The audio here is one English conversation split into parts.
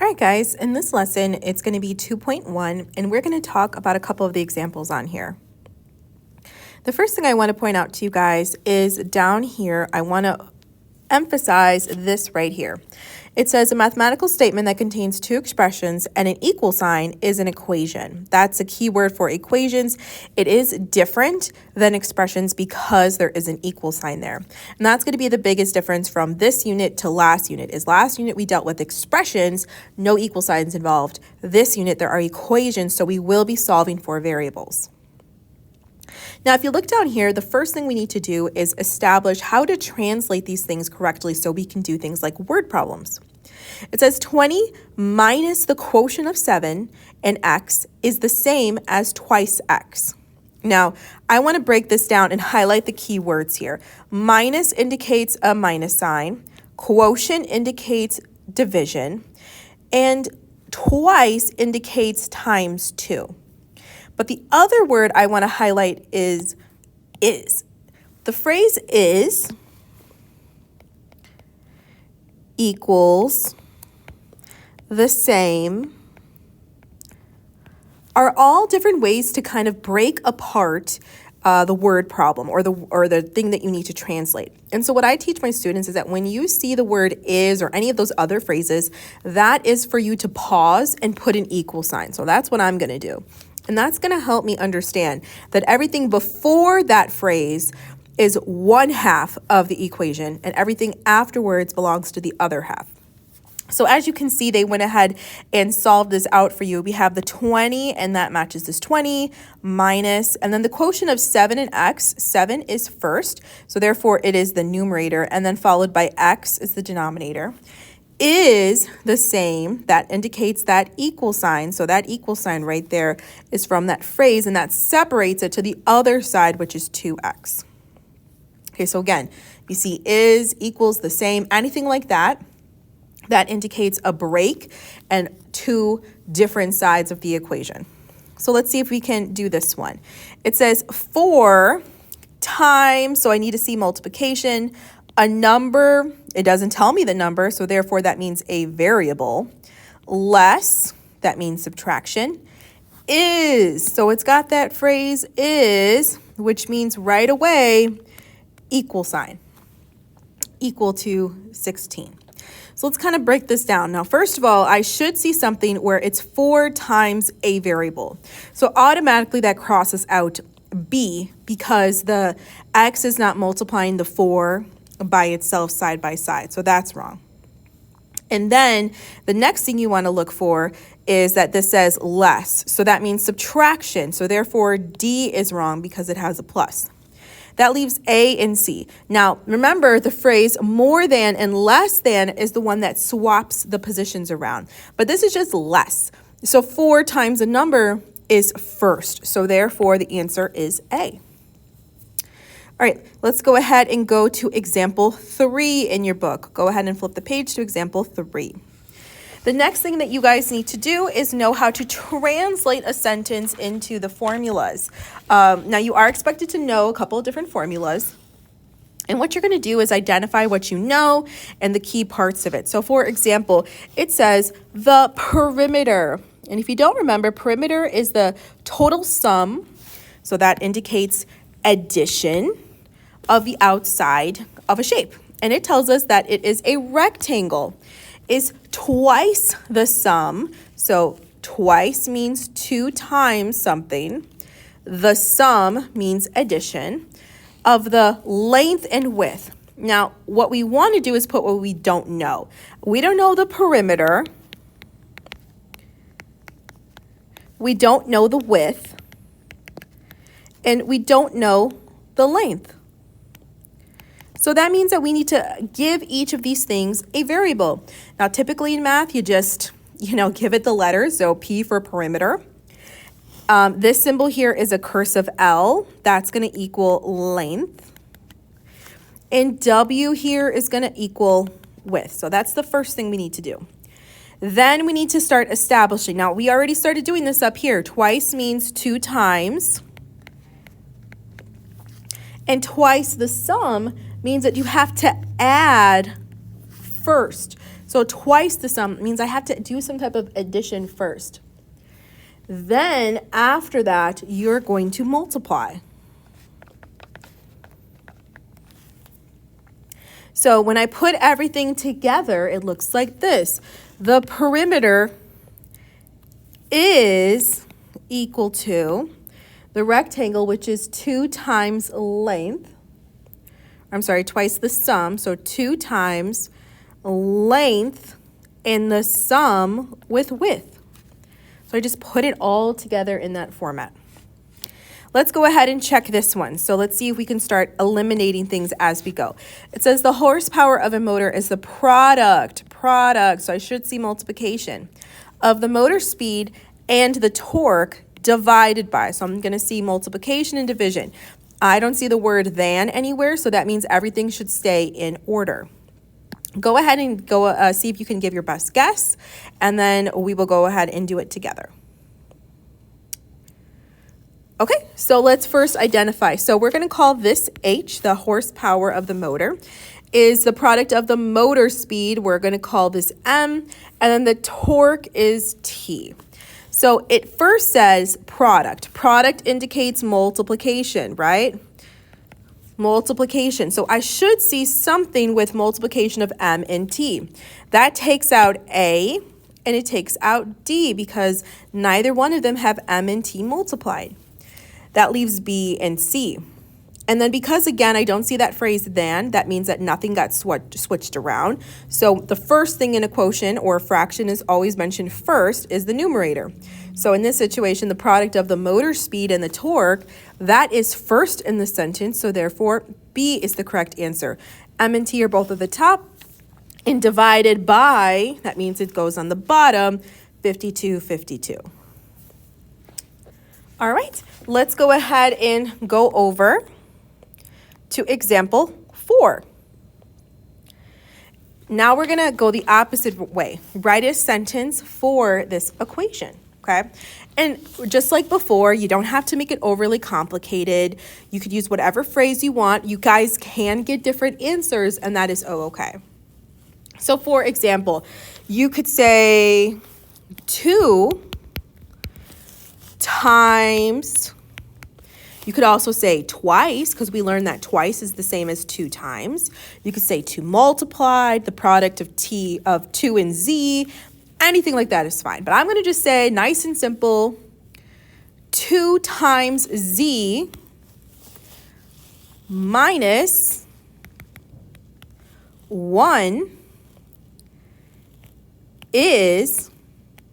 All right, guys, in this lesson, it's going to be 2.1, and we're going to talk about a couple of the examples on here. The first thing I want to point out to you guys is down here, I want to emphasize this right here. It says a mathematical statement that contains two expressions and an equal sign is an equation. That's a key word for equations. It is different than expressions because there is an equal sign there. And that's going to be the biggest difference from this unit to last unit. Is last unit we dealt with expressions, no equal signs involved. This unit there are equations, so we will be solving for variables. Now, if you look down here, the first thing we need to do is establish how to translate these things correctly so we can do things like word problems. It says 20 minus the quotient of 7 and x is the same as twice x. Now, I want to break this down and highlight the key words here. Minus indicates a minus sign, quotient indicates division, and twice indicates times 2. But the other word I want to highlight is. The phrase is equals the same are all different ways to kind of break apart the word problem or the thing that you need to translate. And so what I teach my students is that when you see the word is or any of those other phrases, that is for you to pause and put an equal sign. So that's what I'm going to do. And that's going to help me understand that everything before that phrase is one half of the equation and everything afterwards belongs to the other half. So as you can see, they went ahead and solved this out for you. We have the 20 and that matches this 20 minus, and then the quotient of 7 and x, 7 is first. So therefore it is the numerator, and then followed by x is the denominator. Is the same, that indicates that equal sign. So that equal sign right there is from that phrase, and that separates it to the other side, which is 2x. Okay, so again, you see is equals the same, anything like that, that indicates a break and two different sides of the equation. So let's see if we can do this one. It says 4 times, so I need to see multiplication, a number, it doesn't tell me the number, so therefore that means a variable, less, that means subtraction, is, so it's got that phrase is, which means right away, equal sign, equal to 16. So let's kind of break this down. Now, first of all, I should see something where it's 4 times a variable. So automatically that crosses out B because the x is not multiplying the 4 by itself side by side. So that's wrong. And then the next thing you want to look for is that this says less. So that means subtraction. So therefore D is wrong because it has a plus. That leaves A and C. Now, remember the phrase more than and less than is the one that swaps the positions around. But this is just less. So 4 times a number is first. So therefore the answer is A. All right, let's go ahead and go to example 3 in your book. Go ahead and flip the page to example 3. The next thing that you guys need to do is know how to translate a sentence into the formulas. Now, you are expected to know a couple of different formulas. And what you're going to do is identify what you know and the key parts of it. So, for example, it says the perimeter. And if you don't remember, perimeter is the total sum. So that indicates addition of the outside of a shape. And it tells us that it is a rectangle. Is twice the sum. So twice means 2 times something. The sum means addition of the length and width. Now, what we want to do is put what we don't know. We don't know the perimeter. We don't know the width. And we don't know the length. So that means that we need to give each of these things a variable. Now, typically in math, you just, give it the letters. So P for perimeter. This symbol here is a cursive L. That's going to equal length. And W here is going to equal width. So that's the first thing we need to do. Then we need to start establishing. Now, we already started doing this up here. Twice means 2 times. And twice the sum means that you have to add first. So twice the sum means I have to do some type of addition first. Then after that, you're going to multiply. So when I put everything together, it looks like this. The perimeter is equal to the rectangle, which is 2 times length. I'm sorry, twice the sum. So 2 times length and the sum with width. So I just put it all together in that format. Let's go ahead and check this one. So let's see if we can start eliminating things as we go. It says the horsepower of a motor is the product, so I should see multiplication, of the motor speed and the torque divided by. So I'm going to see multiplication and division. I don't see the word than anywhere, so that means everything should stay in order. Go ahead and see if you can give your best guess, and then we will go ahead and do it together. Okay, so let's first identify. So we're going to call this H, the horsepower of the motor, is the product of the motor speed. We're going to call this M, and then the torque is T. So it first says product. Product indicates multiplication, right? Multiplication. So I should see something with multiplication of M and T. That takes out A and it takes out D because neither one of them have M and T multiplied. That leaves B and C. And then because, again, I don't see that phrase than, that means that nothing got switched around. So the first thing in a quotient or a fraction is always mentioned first is the numerator. So in this situation, the product of the motor speed and the torque, that is first in the sentence. So therefore, B is the correct answer. M and T are both at the top. And divided by, that means it goes on the bottom, 52, 52. All right, let's go ahead and go over to example 4. Now we're going to go the opposite way. Write a sentence for this equation, okay? And just like before, you don't have to make it overly complicated. You could use whatever phrase you want. You guys can get different answers, and that is okay. So for example, you could say 2 times, you could also say twice, because we learned that twice is the same as 2 times. You could say 2 multiplied, the product of 2 and Z, anything like that is fine. But I'm going to just say, nice and simple, 2 times Z minus 1 is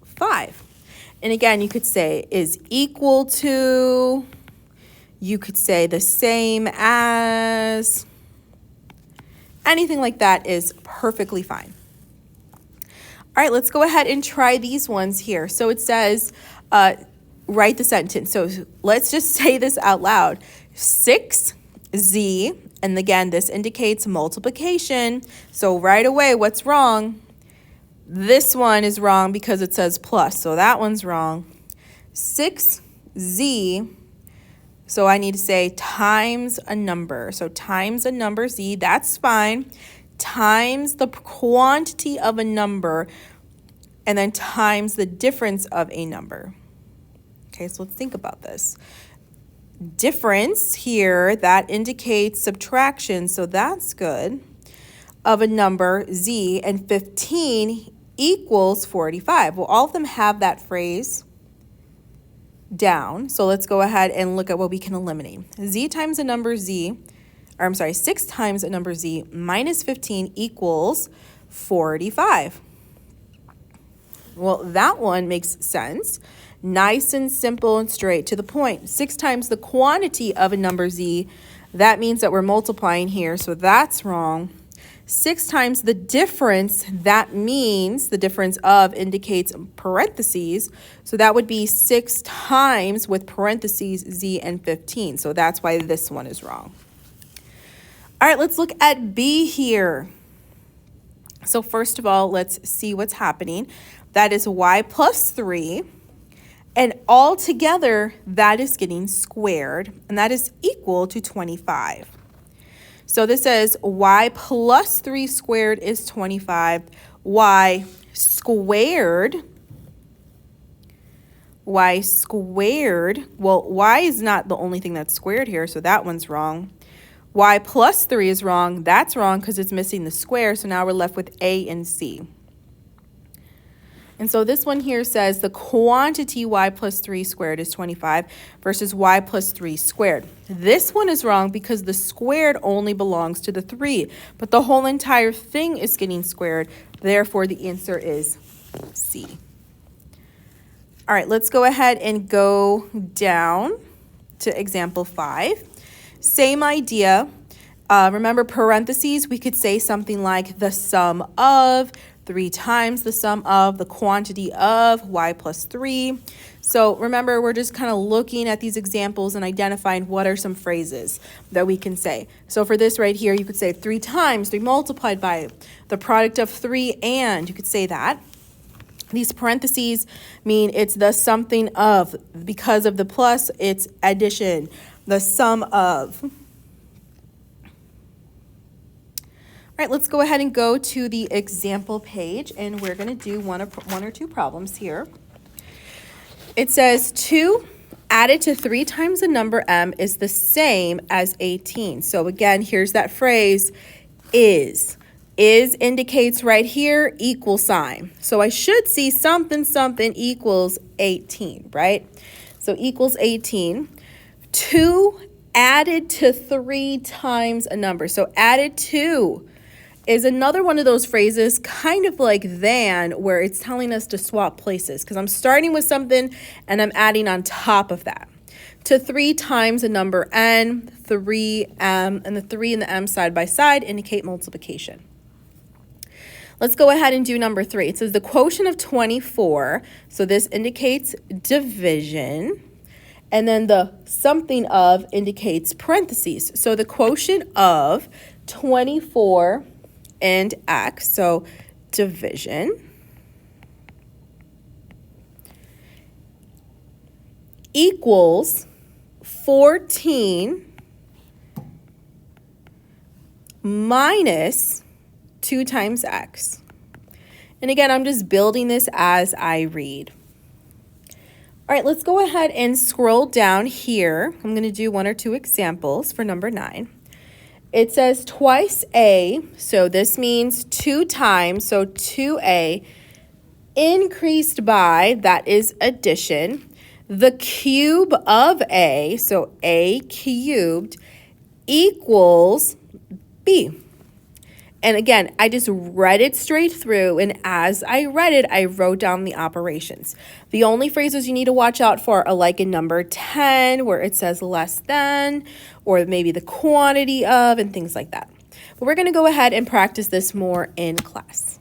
5. And again, you could say is equal to, you could say the same as, anything like that is perfectly fine. All right, let's go ahead and try these ones here. So it says, write the sentence. So let's just say this out loud. 6Z, and again, this indicates multiplication. So right away, what's wrong? This one is wrong because it says plus, so that one's wrong. 6Z, so I need to say times a number. So times a number, Z, that's fine. Times the quantity of a number, and then times the difference of a number. Okay, so let's think about this. Difference here, that indicates subtraction, so that's good, of a number, Z, and 15 equals 45. Well, all of them have that phrase down. So let's go ahead and look at what we can eliminate. Z times a number Z, or I'm sorry, 6 times a number Z minus 15 equals 45. Well, that one makes sense. Nice and simple and straight to the point. 6 times the quantity of a number Z, that means that we're multiplying here, so that's wrong. 6 times the difference, that means the difference of indicates parentheses. So that would be 6 times with parentheses Z and 15. So that's why this one is wrong. All right, let's look at B here. So first of all, let's see what's happening. That is y plus 3. And all together, that is getting squared. And that is equal to 25. So this says y plus 3 squared is 25. Y squared, well, y is not the only thing that's squared here, so that one's wrong. Y plus 3 is wrong. That's wrong because it's missing the square, so now we're left with A and C. And so this one here says the quantity y plus 3 squared is 25 versus y plus 3 squared. This one is wrong because the squared only belongs to the 3, but the whole entire thing is getting squared. Therefore, the answer is C. All right, let's go ahead and go down to example 5. Same idea. Remember parentheses, we could say something like the sum of, 3 times the sum of, the quantity of, y plus 3. So remember, we're just kind of looking at these examples and identifying what are some phrases that we can say. So for this right here, you could say 3 times, 3 multiplied by, the product of 3 and, you could say that. These parentheses mean it's the something of. Because of the plus, it's addition, the sum of. All right, let's go ahead and go to the example page, and we're going to do one or two problems here. It says 2 added to 3 times the number m is the same as 18. So again, here's that phrase, is. Is indicates right here equal sign. So I should see something equals 18, right? So equals 18. 2 added to 3 times a number. So added to is another one of those phrases, kind of like than, where it's telling us to swap places because I'm starting with something and I'm adding on top of that. To 3 times a number n, 3m, and the 3 and the m side by side indicate multiplication. Let's go ahead and do number 3. It says the quotient of 24, so this indicates division, and then the something of indicates parentheses. So the quotient of 24 and x, so division, equals 14 minus 2 times x. And again, I'm just building this as I read. All right, let's go ahead and scroll down here. I'm going to do 1 or 2 examples for number 9. It says twice a, so this means 2 times, so 2a, increased by, that is addition, the cube of a, so a cubed, equals b. And again, I just read it straight through, and as I read it, I wrote down the operations. The only phrases you need to watch out for are like in number 10, where it says less than, or maybe the quantity of, and things like that. But we're going to go ahead and practice this more in class.